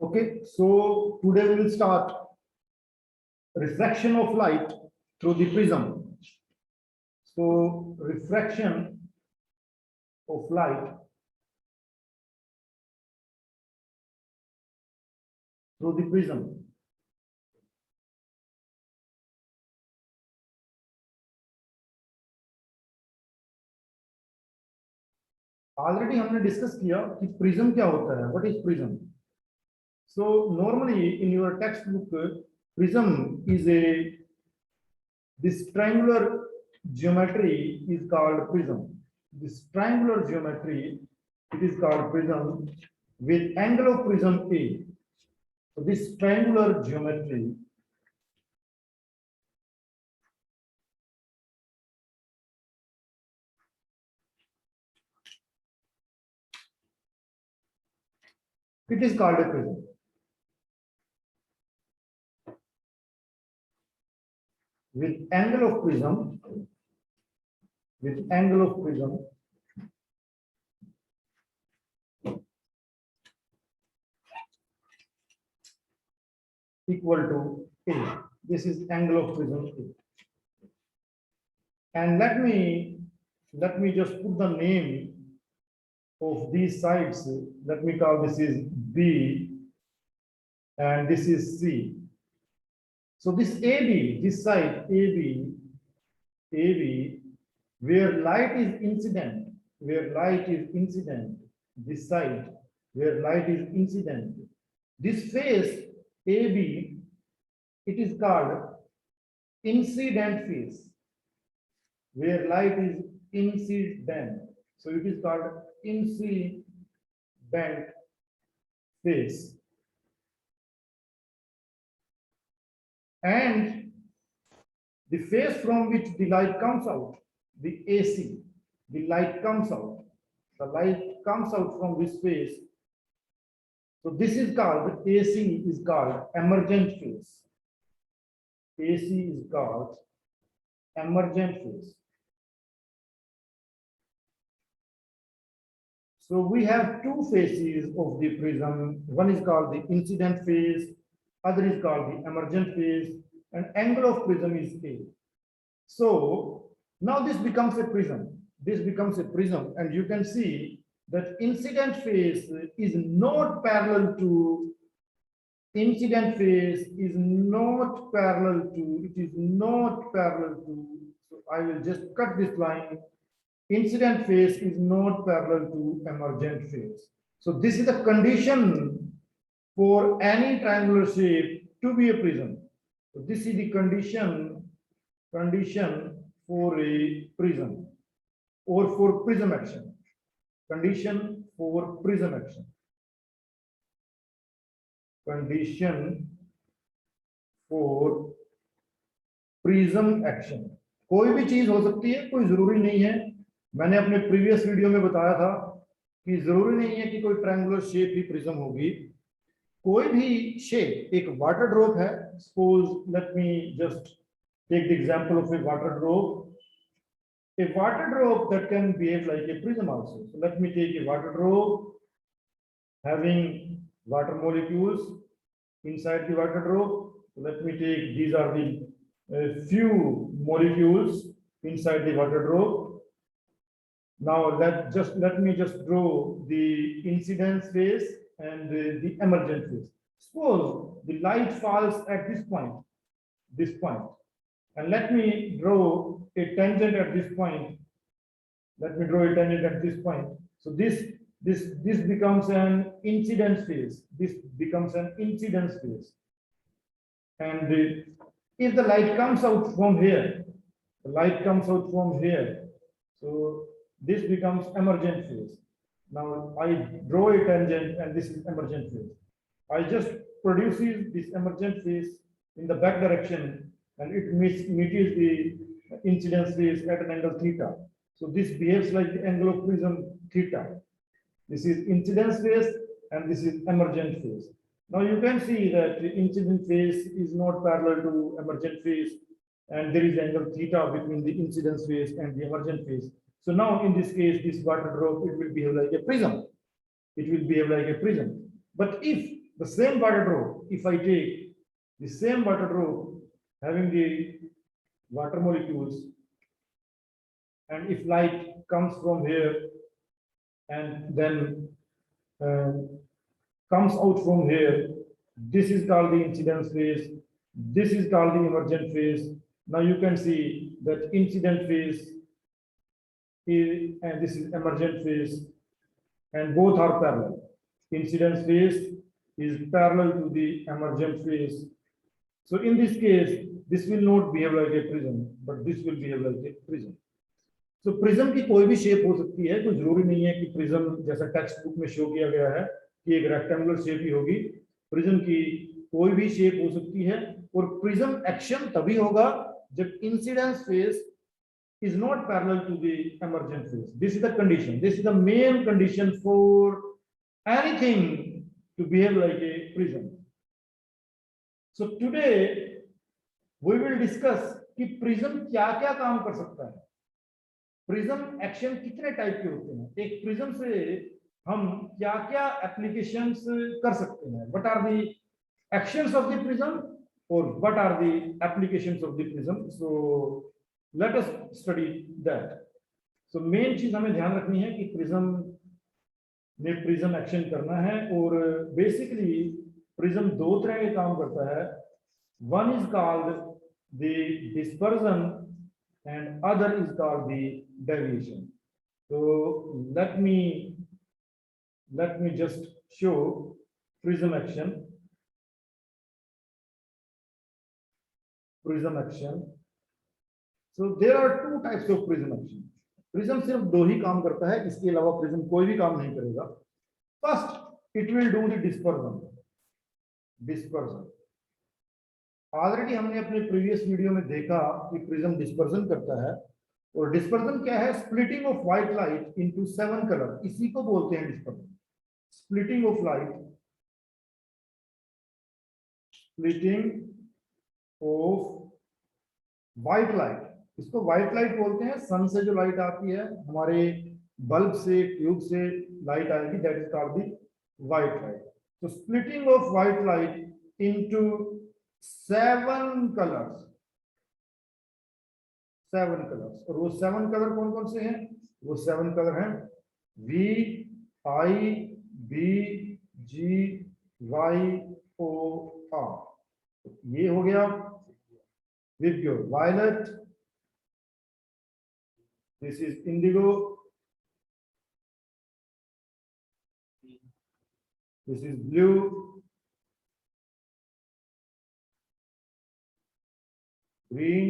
Okay, so today we will start refraction of light through the prism. So refraction of light through the prism. Already हमने discuss किया कि prism क्या होता है, what is prism. So normally in your textbook, prism is this triangular geometry is called prism. This triangular geometry, it is called prism with angle of prism A. So this triangular geometry it is called a prism. With angle of prism equal to A. This is angle of prism A. And let me just put the name of these sides. Let me call this is B and this is C. So this AB, this side AB, where light is incident, this side where light is incident, this face AB, it is called incident face, where light is incident. So it is called incident face. And the face from which the light comes out, the AC, the light comes out. The light comes out from this face. So this is called, AC is called emergent phase. AC is called emergent phase. So we have two phases of the prism. One is called the incident phase, other is called the emergent phase, and angle of prism is A. So now this becomes a prism. And you can see that incident phase is not parallel to so I will just cut this line. Incident phase is not parallel to emergent phase. So this is the condition for any triangular shape to be a prism. So this is the condition for a prism or for prism action. Condition for prism action. Condition for prism action. कोई भी चीज हो सकती है, कोई जरूरी नहीं है. मैंने अपने प्रीवियस वीडियो में बताया था कि जरूरी नहीं है कि कोई ट्रायंगुलर शेप ही प्रिज्म होगी. कोई भी शेप, एक वाटर ड्रॉप है. Suppose let me just take the example of a water drop. A water drop that can behave like a prism also. So let me take a water drop having water molecules inside the water drop. So let me take, these are the few molecules inside the water drop. Now let me just draw the incidence phase and the emergent phase. Suppose the light falls at this point, and let me draw a tangent at this point. So this becomes an incidence phase. And if the light comes out from here, so this becomes emergent phase. Now I draw a tangent and this is emergent phase. I just produces this emergent phase in the back direction and it meets the incidence phase at an angle theta. So this behaves like the angle of prism theta. This is incidence phase and this is emergent phase. Now you can see that the incident phase is not parallel to emergent phase, and there is angle theta between the incidence phase and the emergent phase. So now in this case, this water drop, it will behave like a prism. But if the same water drop, if I take the same water drop having the water molecules, and if light comes from here and then comes out from here, this is called the incidence phase, this is called the emergent phase. Now you can see that incident phase is, and this is emergent phase, and both are parallel. Incidence phase is parallel to the emergent phase. So in this case, this will not behave like a prism, but this will behave like a prism. So prism की कोई भी shape हो सकती है, कोई जरूरी नहीं है कि prism जैसा टेक्स्ट बुक में शो किया गया है कि एक रेक्टेंगुलर शेप ही होगी. प्रिज्म की कोई भी शेप हो सकती है, और प्रिज्म एक्शन तभी होगा जब incidence phase is not parallel to the emergent phase. This is the condition. This is the main condition for anything to behave like a prism. So today we will discuss कि prism क्या-क्या काम कर सकता है. Prism action कितने type के होते हैं. एक प्रिज्म से हम क्या-क्या एप्लीकेशंस कर सकते हैं. What are the actions of the prism or what are the applications of the prism? So let us study that. So main चीज हमें ध्यान रखनी है कि प्रिज्म ने प्रिज्म एक्शन करना है, और बेसिकली प्रिज्म दो तरह के काम करता है. One is called the dispersion and other is called the deviation. So let me just show prism action. So there are two types of prism action. Prism सिर्फ दो ही काम करता है, इसके अलावा प्रिज्म कोई भी काम नहीं करेगा. First, it will do the dispersion. Already हमने अपने प्रीवियस वीडियो में देखा कि प्रिज्म डिस्पर्जन करता है. और डिस्पर्जन क्या है? Splitting of white light into 7 colour. इसी को बोलते हैं dispersion. Splitting of white light. इसको व्हाइट लाइट बोलते हैं. सन से जो लाइट आती है, हमारे बल्ब से, ट्यूब से लाइट आएगी, that is called the white light. तो splitting of white light into 7 colours. और वो 7 कलर कौन कौन से हैं? वो 7 कलर हैं VIBGYOR. ये हो गया Vibgyor. Violet, this is indigo, this is blue, green,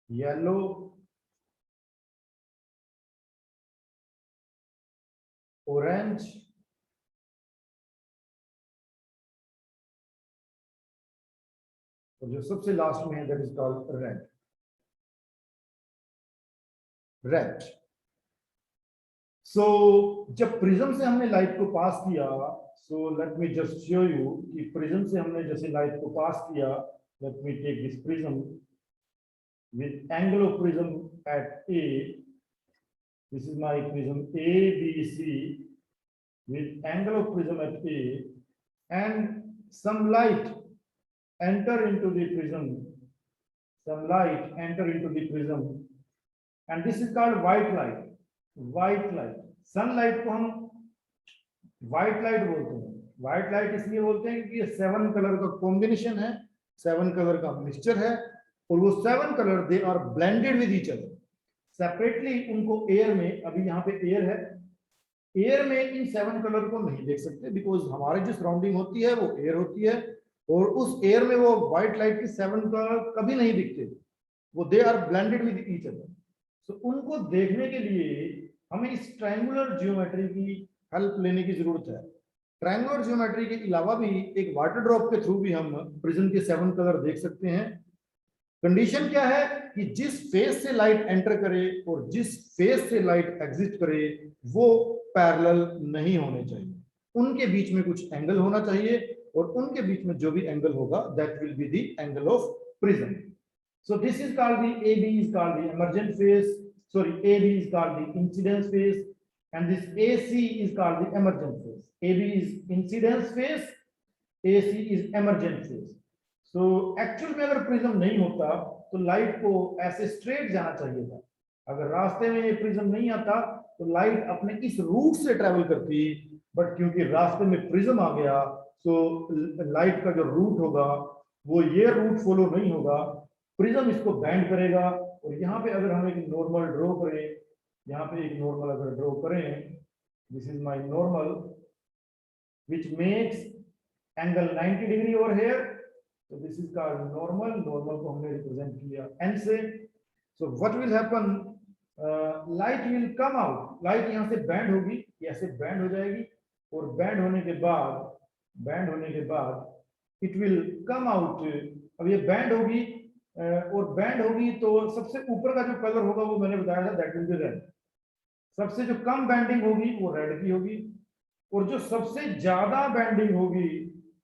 yellow, orange, और जो सबसे लास्ट में है that is called red. So जब प्रिज्म से हमने लाइट को पास किया, so let me just show you कि प्रिज्म से हमने जैसे लाइट को पास किया. Let me take this prism with angle of prism at A. This is my prism ABC with angle of prism at A, and some light enter into the prism, and this is called white light. Sunlight को हम white light बोलते हैं. white light इसलिए बोलते हैं कि ये 7 colour का कॉम्बिनेशन है, 7 कलर का मिक्सचर है, और वो 7 colour they are blended with each other. Separately उनको एयर में, अभी यहाँ पे एयर है, एयर में इन 7 कलर को नहीं देख सकते, बिकॉज हमारी जो सराउंडिंग होती है वो एयर होती है, और उस एयर में वो व्हाइट लाइट के 7 कलर कभी नहीं दिखते. वो they are blended with each other. So उनको देखने के लिए हमें इस ट्रायंगुलर जियोमेट्री की हेल्प लेने की जरूरत है. ट्रायंगुलर जियोमेट्री के अलावा भी एक वाटर ड्रॉप के थ्रू भी हम प्रिज्म के 7 कलर देख सकते हैं. कंडीशन क्या है कि जिस फेस से लाइट एंटर करे और जिस फेस से लाइट एग्जिट करे वो पैरेलल नहीं होने चाहिए. उनके बीच में कुछ एंगल होना चाहिए, और उनके बीच में जो भी एंगल होगा that will be the angle of prism. So this is called the AB is called the emergent phase, sorry, AB is called the incidence phase, and this AC is called the emergent phase. AB is incidence phase, AC is emergent phase. So actual में अगर prism नहीं होता तो light को ऐसे straight जाना चाहिए था। अगर रास्ते में ये प्रिज्म नहीं आता तो लाइट अपने इस रूट से ट्रेवल करती, बट क्योंकि रास्ते में प्रिज्म आ गया तो लाइट का जो रूट होगा वो ये रूट फॉलो नहीं होगा, प्रिज्म इसको बैंड करेगा। और यहाँ पे अगर हम एक नॉर्मल ड्रॉ करें, यहाँ पे एक नॉर्मल अगर ड्रॉ करें, this is my normal which makes angle 90 degree over here, so this is called normal. Normal को हमने represent किया n से। so what will happen, light will come out, light यहाँ से बैंड होगी, ऐसे बैंड हो जाएगी, और बैंड होने के बाद it will come out। अब ये बैंड होगी और बैंड होगी तो सबसे ऊपर का जो कलर होगा वो मैंने बताया था that will be red। सबसे जो कम बैंडिंग होगी वो रेड की होगी, और जो सबसे ज्यादा बैंडिंग होगी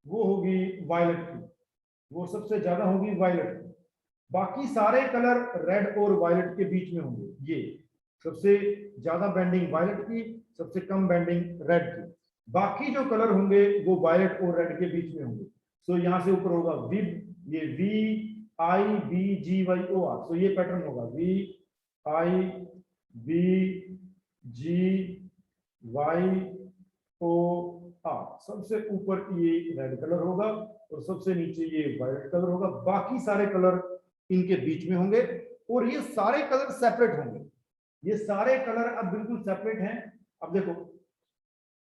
वो होगी वायलेट की, वो सबसे ज्यादा होगी वायलेट की। बाकी सारे कलर रेड और वायलेट के बीच में होंगे। ये सबसे ज्यादा बैंडिंग वायलेट की, सबसे कम बैंडिंग रेड की, बाकी जो कलर होंगे वो वायलेट और रेड के बीच में होंगे। सो यहाँ से ऊपर होगा विब, ये VIBGYOR, सो ये पैटर्न होगा VIBGYOR। सबसे ऊपर ये रेड कलर होगा और सबसे नीचे ये वायलेट कलर होगा, बाकी सारे कलर इनके बीच में होंगे, और ये सारे कलर सेपरेट होंगे। ये सारे कलर अब बिल्कुल सेपरेट हैं। अब देखो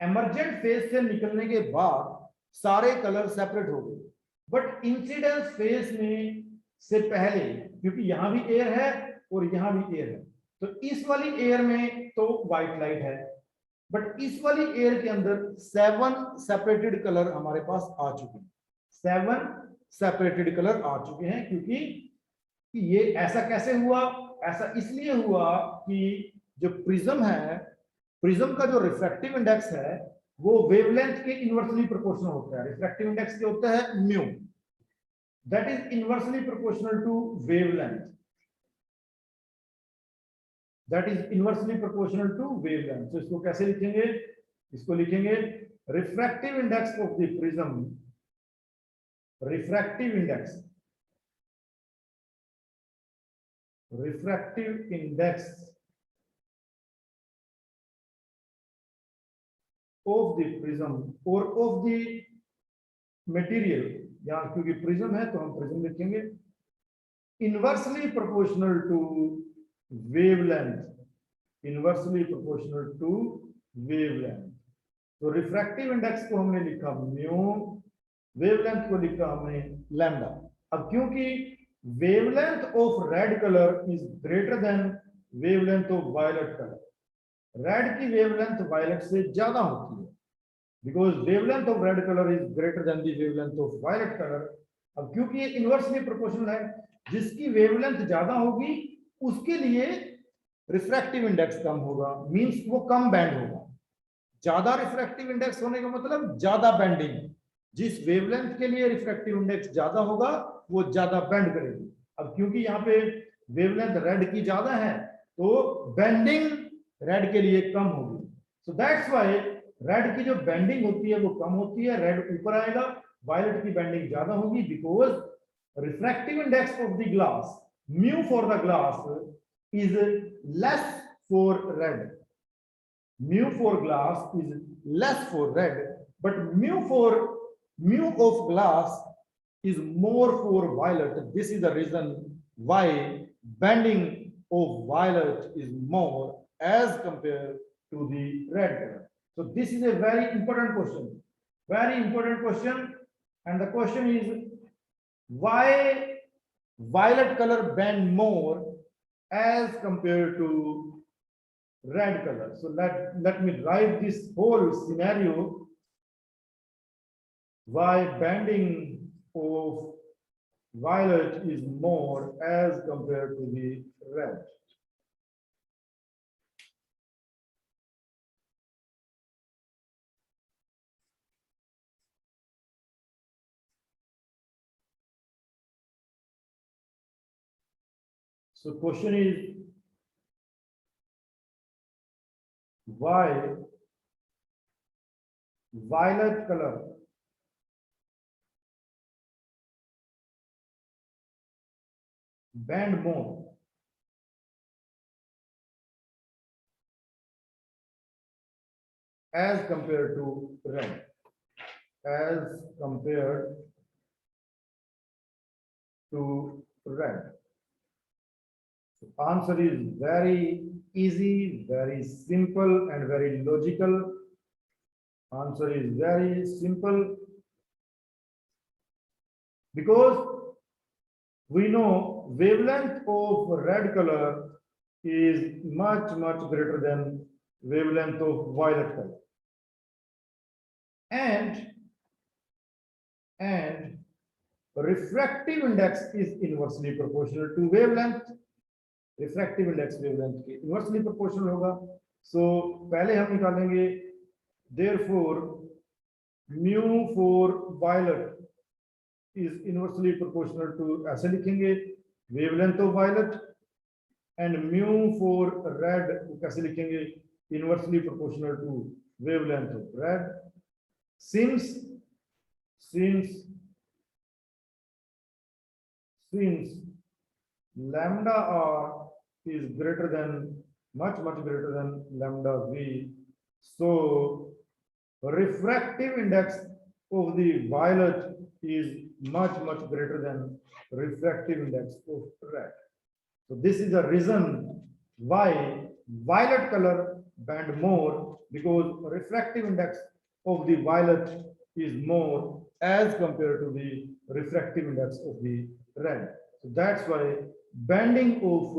एमर्जेंट फेज से निकलने के बाद सारे कलर सेपरेट हो गए, बट इंसिडेंस फेज में से पहले, क्योंकि यहां भी एयर है और यहां भी एयर है, तो इस वाली एयर में तो व्हाइट लाइट है, बट इस वाली एयर के अंदर 7 सेपरेटेड कलर हमारे पास आ चुके हैं। 7 सेपरेटेड कलर आ चुके हैं, क्योंकि ये ऐसा कैसे हुआ? ऐसा इसलिए हुआ कि जो प्रिज्म है, प्रिज्म का जो रिफ्रैक्टिव इंडेक्स है वो वेवलेंथ के इनवर्सली प्रोपोर्शनल होता है। रिफ्रैक्टिव इंडेक्स क्या होता है? Mu, that is inversely proportional to wavelength, that is inversely proportional to wavelength। तो इसको कैसे लिखेंगे? इसको लिखेंगे refractive index of the prism, refractive index of the prism or of the material, या क्योंकि प्रिज्म है तो हम प्रिज्म लिखेंगे, inversely proportional to wavelength, inversely proportional to wavelength. तो रिफ्रैक्टिव इंडेक्स को हमने लिखा म्यू, वेवलेंथ को लिखा हमने लैम्डा। अब क्योंकि wavelength of red colour is greater than wavelength of violet colour, red की वेवलेंथ वायलेट से ज्यादा होती है, because wavelength of red colour is greater than the wavelength of violet colour. अब क्योंकि ये इनवर्सली प्रोपोर्शनल है, जिसकी वेवलेंथ ज्यादा होगी उसके लिए रिफ्रैक्टिव इंडेक्स कम होगा, मींस वो कम बैंड होगा। ज्यादा रिफ्रैक्टिव इंडेक्स होने का मतलब ज्यादा बैंडिंग। जिस वेवलेंथ के लिए रिफ्रैक्टिव इंडेक्स ज्यादा होगा वो ज्यादा बैंड करेगी। अब क्योंकि यहाँ पे वेवलेंथ रेड की ज्यादा है तो बैंडिंग रेड के लिए कम होगी। सो दैट्स व्हाई रेड की जो बैंडिंग होती है वो कम होती है, रेड ऊपर आएगा, वायलेट की बैंडिंग ज्यादा होगी, because refractive index of the glass, mu for the glass is less for red. Mu for glass is less for red, but mu of glass is more for violet. This is the reason why bending of violet is more as compared to the red color. So this is a very important question, very important question, and the question is why violet color bend more as compared to red color. So let me write this whole scenario, why bending of violet is more as compared to the red. So question is, Y violet color bend more as compared to red, as compared to red. So answer is very easy, very simple and very logical. Answer is very simple because we know wavelength of red color is much greater than wavelength of violet color. And refractive index is inversely proportional to wavelength. refractive index wavelength के inversely proportional होगा. So पहले हम निकालेंगे therefore mu for violet is inversely proportional to, ऐसे लिखेंगे wavelength of violet, and mu for red कैसे लिखेंगे inversely proportional to wavelength of red. Since lambda r is greater than, much greater than lambda v, so refractive index of the violet is much greater than refractive index of red. So this is the reason why violet color bend more, because refractive index of the violet is more as compared to the refractive index of the red. So that's why bending of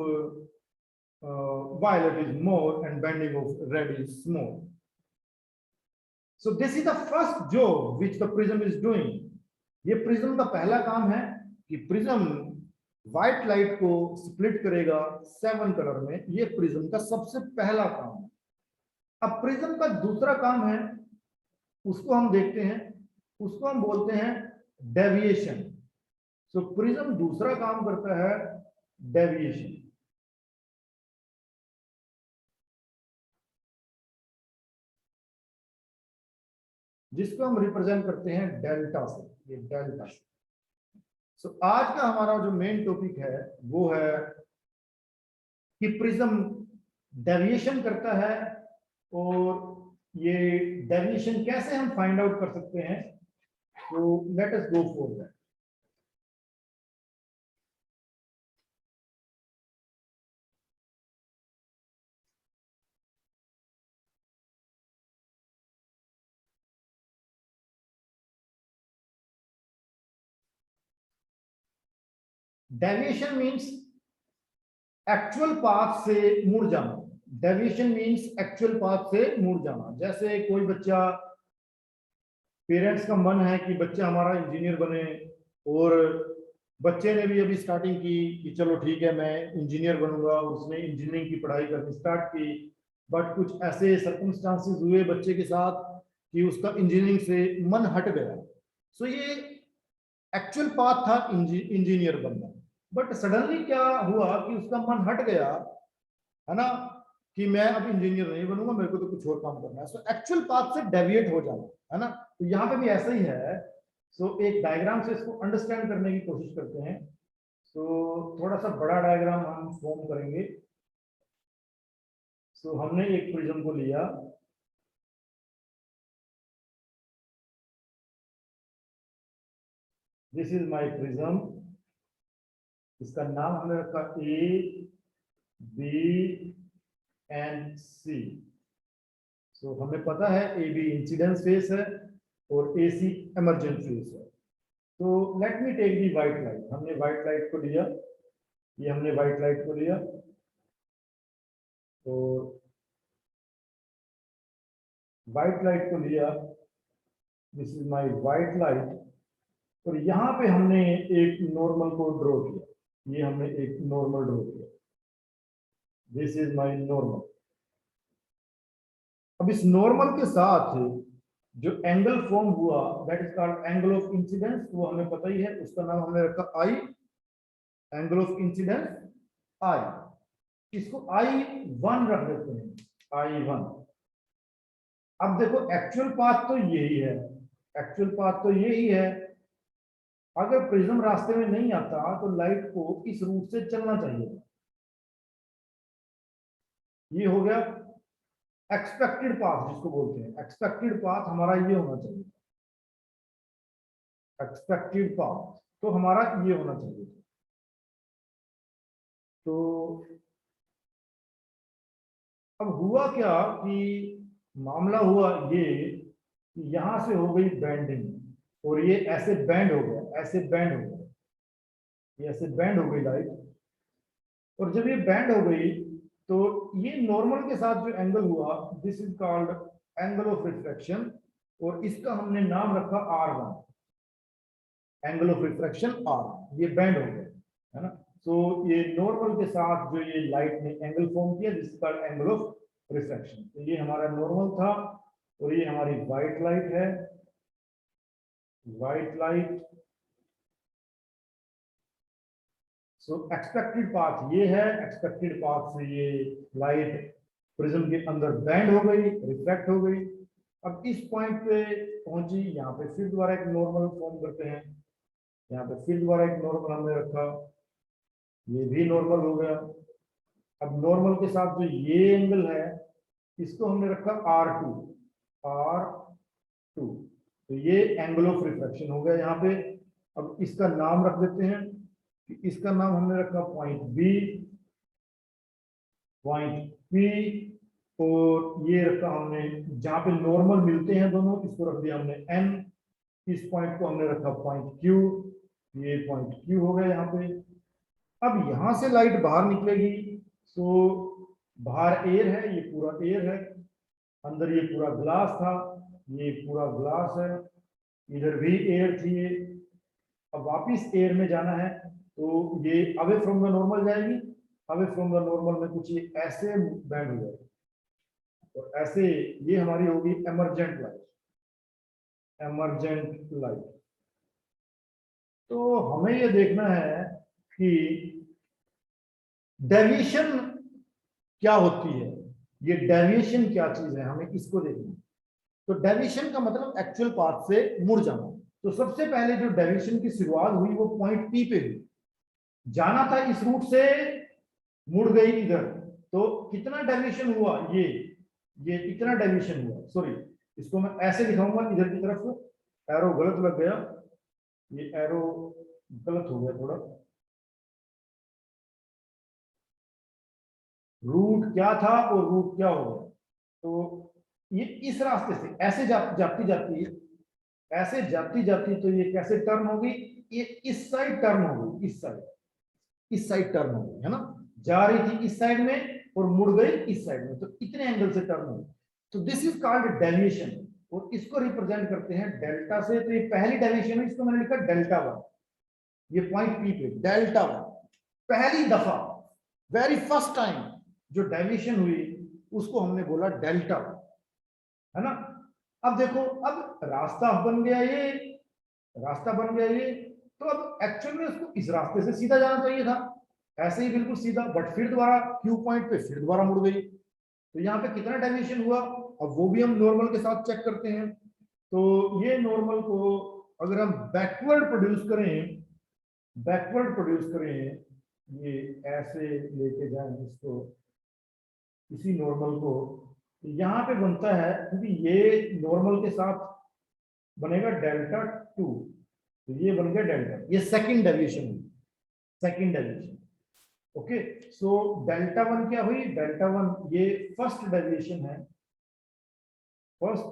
violet is more and bending of red is small. So this is the first job which the prism is doing. ये prism का पहला काम है कि prism white light को split करेगा 7 colour में. ये प्रिज्म का सबसे पहला काम है. अब प्रिज्म का दूसरा काम है, उसको हम देखते हैं, उसको हम बोलते हैं डेविएशन. सो प्रिज्म दूसरा काम करता है डेविएशन. जिसको हम रिप्रेजेंट करते हैं डेल्टा से. ये डेल्टा से. सो आज का हमारा जो मेन टॉपिक है वो है कि प्रिज्म डेविएशन करता है, और ये डेविएशन कैसे हम फाइंड आउट कर सकते हैं. तो let us go for that. Deviation means actual path से मुड़ जाना. डेविएशन मींस एक्चुअल पाथ से मुड़ जाना. जैसे कोई बच्चा, पेरेंट्स का मन है कि बच्चा हमारा इंजीनियर बने, और बच्चे ने भी अभी स्टार्टिंग की कि चलो ठीक है मैं इंजीनियर बनूंगा. उसने इंजीनियरिंग की पढ़ाई करनी स्टार्ट की, बट कुछ ऐसे सर्कमस्टांसेस हुए बच्चे के साथ कि उसका इंजीनियरिंग से मन हट गया. सो ये एक्चुअल पाथ था इंजीनियर बनना, बट सडनली क्या हुआ कि उसका मन हट गया, है ना, कि मैं अब इंजीनियर नहीं बनूंगा, मेरे को तो कुछ और काम करना है. सो एक्चुअल पाथ से डेविएट हो जाना, है ना. तो यहाँ पे भी ऐसा ही है. सो एक डायग्राम से इसको अंडरस्टैंड करने की कोशिश करते हैं. सो थोड़ा सा बड़ा डायग्राम हम फॉर्म करेंगे. सो हमने एक प्रिज्म को लिया, दिस इज माय प्रिज्म. इसका नाम हमने रखा ए, बी एंड सी. सो हमें पता है ए बी इंसिडेंस फेस है और ए सी एमर्जेंट फेस है. तो let me take the white light. हमने व्हाइट लाइट को लिया, ये हमने व्हाइट लाइट को लिया, तो व्हाइट लाइट को लिया, this is my white light. और यहाँ पे हमने एक नॉर्मल को ड्रॉ किया. ये हमने एक नॉर्मल ड्रॉ किया, दिस इज माय नॉर्मल. अब इस नॉर्मल के साथ जो एंगल फॉर्म हुआ that is called angle of incidence. वो हमें पता ही है, उसका नाम हमने रखा आई, एंगल ऑफ इंसिडेंस आई. इसको I1 रख देते हैं, I1. अब देखो एक्चुअल पाथ तो यही है, एक्चुअल पाथ तो यही है। अगर प्रिज्म रास्ते में नहीं आता तो लाइट को इस रूट से चलना चाहिए। ये हो गया एक्सपेक्टेड पाथ, जिसको बोलते हैं एक्सपेक्टेड पाथ, हमारा ये होना चाहिए। एक्सपेक्टेड पाथ तो हमारा ये होना चाहिए। तो अब हुआ क्या कि मामला हुआ ये कि यहां से हो गई बेंडिंग और ये ऐसे बैंड हो गया, ऐसे बैंड हो गया, ये ऐसे बैंड हो गई लाइट। और जब ये बैंड हो गई तो ये नॉर्मल के साथ जो एंगल हुआ, this is called angle of refraction, और इसका हमने नाम रखा R1, angle of refraction R। ये बैंड हो गया है ना। तो ये नॉर्मल के साथ जो ये लाइट ने एंगल फॉर्म किया, this is called angle of refraction. तो ये हमारा नॉर्मल था और ये हमारी व्हाइट लाइट है, व्हाइट लाइट। सो एक्सपेक्टेड पाथ ये है, एक्सपेक्टेड पाथ से ये लाइट प्रिज्म के अंदर बैंड हो गई, रिफ्रैक्ट हो गई। अब इस पॉइंट पे पहुंची, यहाँ पे फिर दोबारा एक नॉर्मल फॉर्म करते हैं, यहाँ पे फिर दोबारा एक नॉर्मल हमने रखा, ये भी नॉर्मल हो गया। अब नॉर्मल के साथ जो ये एंगल है इसको हमने रखा R2, R2। तो ये एंगल ऑफ रिफ्रैक्शन हो गया यहाँ पे। अब इसका नाम रख देते हैं, इसका नाम हमने रखा पॉइंट बी, पॉइंट पी, और ये रखा हमने जहां पे नॉर्मल मिलते हैं दोनों, इसको रख दिया हमने एन। इस पॉइंट को हमने रखा पॉइंट क्यू, ये पॉइंट क्यू हो गया यहाँ पे। अब यहां से लाइट बाहर निकलेगी, तो बाहर एयर है, ये पूरा एयर है, अंदर ये पूरा ग्लास था, ये पूरा ग्लास है, इधर भी एयर थी ये। अब वापिस एयर में जाना है तो ये अवे फ्रॉम द नॉर्मल जाएगी, अवे फ्रॉम द नॉर्मल में कुछ ये ऐसे बैंड हो जाएगा, और ऐसे ये हमारी होगी एमरजेंट लाइट, एमरजेंट लाइट। तो हमें ये देखना है कि डेविएशन क्या होती है, ये डेविएशन क्या चीज है, हमें इसको देखना है। तो डेविएशन का मतलब एक्चुअल पाथ से मुड़ जाना। तो सबसे पहले जो डेविएशन की शुरुआत हुई वो पॉइंट पी पे हुई, जाना था इस रूट से, मुड़ गई इधर। तो कितना डेविएशन हुआ, ये कितना डेविएशन हुआ, सॉरी इसको मैं ऐसे दिखाऊंगा, इधर की तरफ एरो गलत लग गया, ये एरो गलत हो गया थोड़ा। रूट क्या था और रूट क्या हो गया, तो ये इस रास्ते से ऐसे जाती जाती, ऐसे जाती जाती, तो ये कैसे टर्न होगी, ये इस साइड टर्न होगी, इस साइड टर्न हो गई है ना, जा रही थी इस साइड में और मुड़ गई इस साइड में, तो इतने एंगल से टर्न हो। तो दिस इज कॉल्ड डेविएशन, और इसको रिप्रेजेंट करते हैं डेल्टा से। तो ये पहली डेविएशन है, इसको मैंने लिखा डेल्टा 1, ये पॉइंट पी पे डेल्टा 1, पहली दफा, वेरी फर्स्ट टाइम जो डेविएशन हुई उसको हमने बोला डेल्टा 1, है ना। अब देखो, अब रास्ता बन गया ये, रास्ता बन गया ये, तो अब एक्चुअल में उसको इस रास्ते से सीधा जाना चाहिए था, ऐसे ही बिल्कुल सीधा, बट फिर दोबारा क्यू पॉइंट पे फिर दोबारा मुड़ गई। तो यहाँ पे कितना डेविएशन हुआ, अब वो भी हम नॉर्मल के साथ चेक करते हैं। तो ये नॉर्मल को अगर हम बैकवर्ड प्रोड्यूस करें, बैकवर्ड प्रोड्यूस करें, ये ऐसे लेके जाएं इसको, इसी नॉर्मल को, तो यहाँ पे बनता है, क्योंकि ये नॉर्मल के साथ बनेगा डेल्टा 2, तो ये बन गया डेल्टा, ये सेकंड डेविएशन हुई, second deviation. Okay, so delta 1 क्या हुई, डेल्टा 1 ये फर्स्ट डेविएशन है, first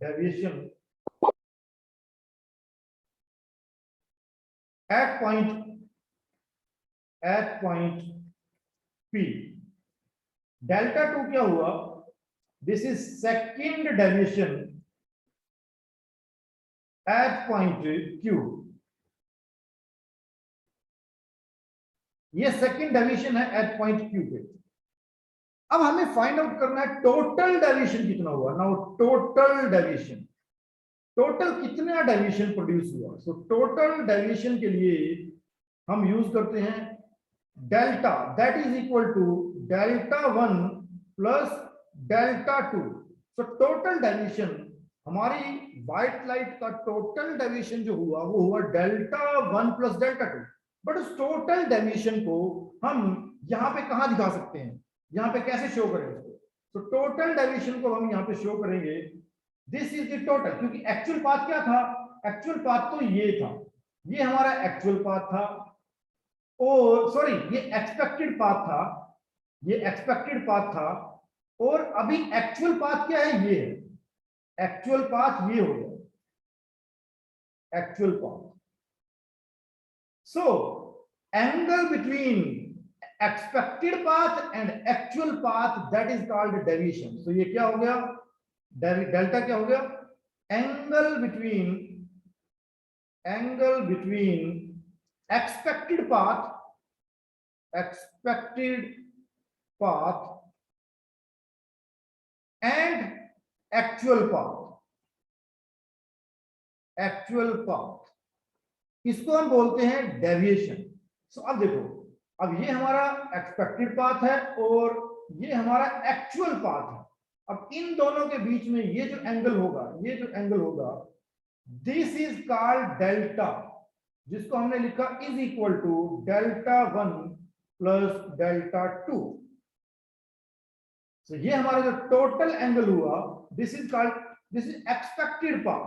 deviation at point P। Delta 2 क्या हुआ, this is second deviation at point Q, ये सेकंड डेविएशन है एट पॉइंट Q पे। अब हमें फाइंड आउट करना है टोटल डेविएशन कितना हुआ। नाउ टोटल डेविएशन, टोटल कितना डेविएशन प्रोड्यूस हुआ। सो टोटल डेविएशन के लिए हम यूज करते हैं delta, that is equal to delta 1 plus delta 2। So total deviation, हमारी व्हाइट लाइट का टोटल डेविएशन जो हुआ वो हुआ डेल्टा 1 प्लस डेल्टा 2। बट उस टोटल डेविएशन को हम यहाँ पे कहाँ दिखा सकते हैं, यहाँ पे कैसे शो करें उसको? तो टोटल डेविएशन को हम यहाँ पे शो करेंगे, दिस इज द टोटल, क्योंकि एक्चुअल पाथ क्या था? एक्चुअल पाथ तो ये था, ये हमारा एक्चुअल पाथ था, और सॉरी ये एक्सपेक्टेड पाथ था, ये एक्सपेक्टेड पाथ था, और अभी एक्चुअल पाथ क्या है? ये है एक्चुअल पाथ, ये हो गया actual path. So angle between expected path and actual path, that is called deviation. So ये क्या हो गया? डेल्टा क्या हो गया? Angle between expected path and actual path, इसको हम बोलते हैं डेविएशन। सो अब देखो, अब ये हमारा एक्सपेक्टेड पाथ है और ये हमारा एक्चुअल पाथ है। अब इन दोनों के बीच में ये जो एंगल होगा, दिस इज कॉल्ड डेल्टा, जिसको हमने लिखा is equal to delta 1 plus delta 2। तो ये हमारा जो टोटल एंगल हुआ, this is expected path,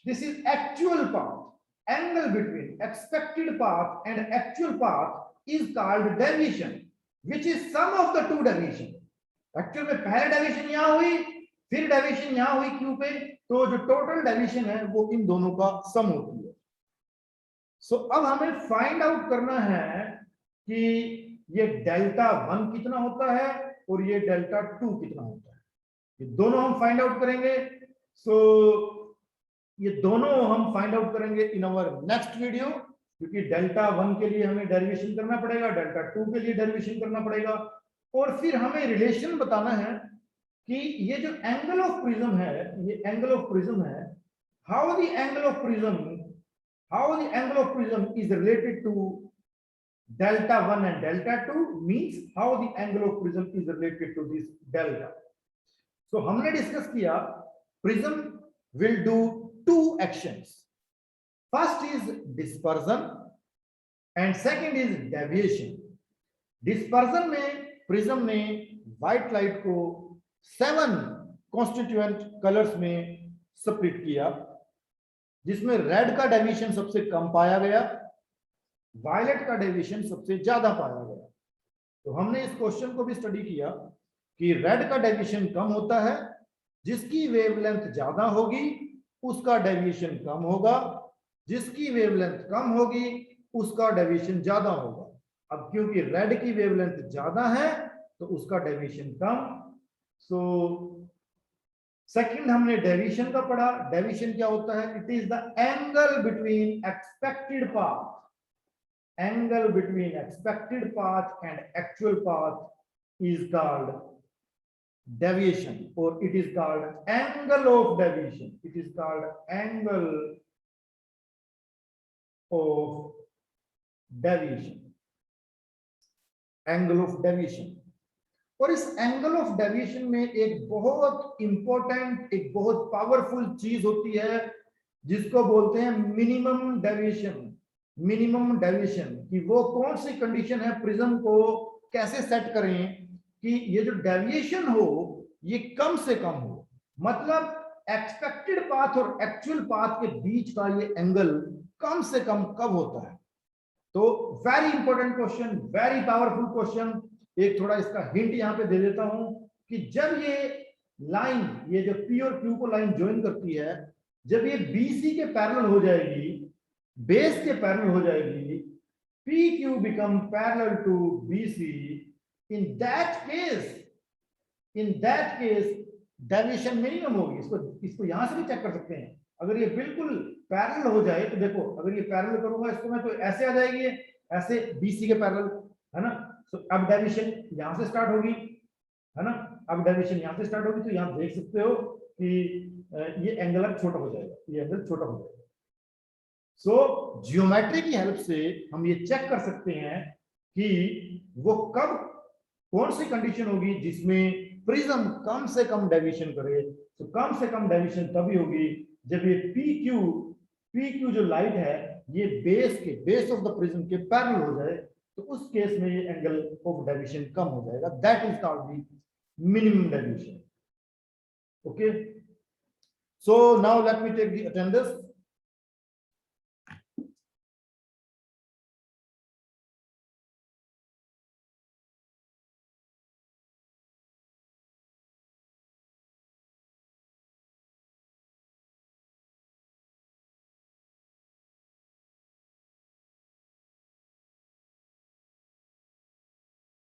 this is actual path. Angle between expected path and actual path is called deviation, which is sum of the two deviation. Actual में पहले deviation यहां हुई, फिर डेविएशन यहां हुई क्यू पे, तो जो टोटल डेविएशन है वो इन दोनों का सम होती है। सो अब हमें फाइंड आउट करना है कि ये डेल्टा 1 कितना होता है और ये डेल्टा 2 कितना होता है। ये दोनों हम फाइंड आउट करेंगे। सो ये दोनों हम फाइंड आउट करेंगे इन अवर नेक्स्ट वीडियो, क्योंकि डेल्टा 1 के लिए हमें डेरिवेशन करना पड़ेगा, डेल्टा 2 के लिए डेरिवेशन करना पड़ेगा, और फिर हमें रिलेशन बताना है कि ये जो एंगल ऑफ प्रिज्म है, ये एंगल ऑफ प्रिज्म है, how the angle of prism is related to delta 1 and delta 2, means how the angle of prism is related to this delta. So हमने डिस्कस किया prism will do two actions. First is dispersion and second is deviation. Dispersion में prism ने white light को 7 constituent colors में split किया, जिसमें red का deviation सबसे कम पाया गया, वायलेट का डेविएशन सबसे ज्यादा पाया गया। तो हमने इस क्वेश्चन को भी स्टडी किया कि रेड का डेविएशन कम होता है, जिसकी वेवलेंथ ज्यादा होगी उसका डेविएशन कम होगा, जिसकी वेवलेंथ कम होगी उसका डेविएशन ज्यादा होगा। अब क्योंकि रेड की वेवलेंथ ज्यादा है तो उसका डेविएशन कम। सो सेकंड हमने डेविएशन का पढ़ा। डेविएशन क्या होता है? It is the angle between expected path, angle between expected path and actual path is called deviation, और it is called angle of deviation, it is called angle of deviation, angle of deviation. और इस angle of deviation में एक बहुत important, एक बहुत powerful चीज होती है जिसको बोलते हैं मिनिमम डेविएशन। मिनिमम डेविएशन कि वो कौन सी कंडीशन है, प्रिज्म को कैसे सेट करें कि ये जो डेविएशन हो ये कम से कम हो, मतलब एक्सपेक्टेड पाथ और एक्चुअल पाथ के बीच का ये एंगल कम से कम कब होता है। तो very important question, very powerful question. एक थोड़ा इसका हिंट यहाँ पे दे देता हूं कि जब ये लाइन, ये जो पी और क्यू को लाइन ज्वाइन करती है, जब ये बीसी के पैरेलल हो जाएगी, बेस के पैरेलल हो जाएगी, P Q become parallel to BC, in that case deviation minimum होगी। इसको यहां से भी चेक कर सकते हैं। अगर ये बिल्कुल पैरेलल हो जाए तो देखो, अगर ये पैरेलल करूंगा इसको मैं तो ऐसे आ जाएगी, ऐसे बीसी के पैरेलल, है ना। तो अब डेविएशन यहां से स्टार्ट होगी, है ना। अब डेविएशन यहां से स्टार्ट होगी, तो यहां देख सकते हो कि ये एंगल अब छोटा हो जाएगा, ये एंगल छोटा हो जाएगा। सो ज्योमेट्री की हेल्प से हम ये चेक कर सकते हैं कि वो कब, कौन सी कंडीशन होगी जिसमें प्रिज्म कम से कम डेविएशन करे, तो कम से कम डेविएशन तभी होगी जब ये पी क्यू जो लाइट है ये बेस ऑफ द प्रिज्म के पैरेलल हो जाए, तो उस केस में ये एंगल ऑफ डेविएशन कम हो जाएगा, that is called the minimum deviation. Okay, so now let me take the attendance.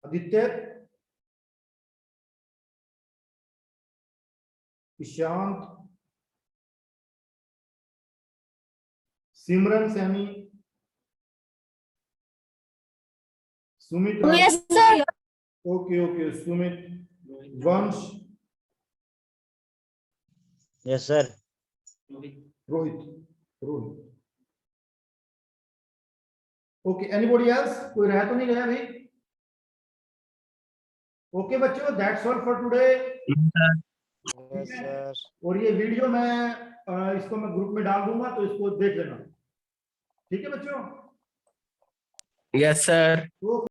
Aditya, Ishant, Simran, Saini, Sumit, yes sir. Okay okay, Sumit, Vansh, yes sir. Rohit, okay, anybody else? कोई रह तो नहीं गया भाई? ओके बच्चों, that's all for today. Yes sir. और ये वीडियो मैं इसको मैं ग्रुप में डाल दूंगा, तो इसको देख लेना, ठीक है बच्चों? Yes sir.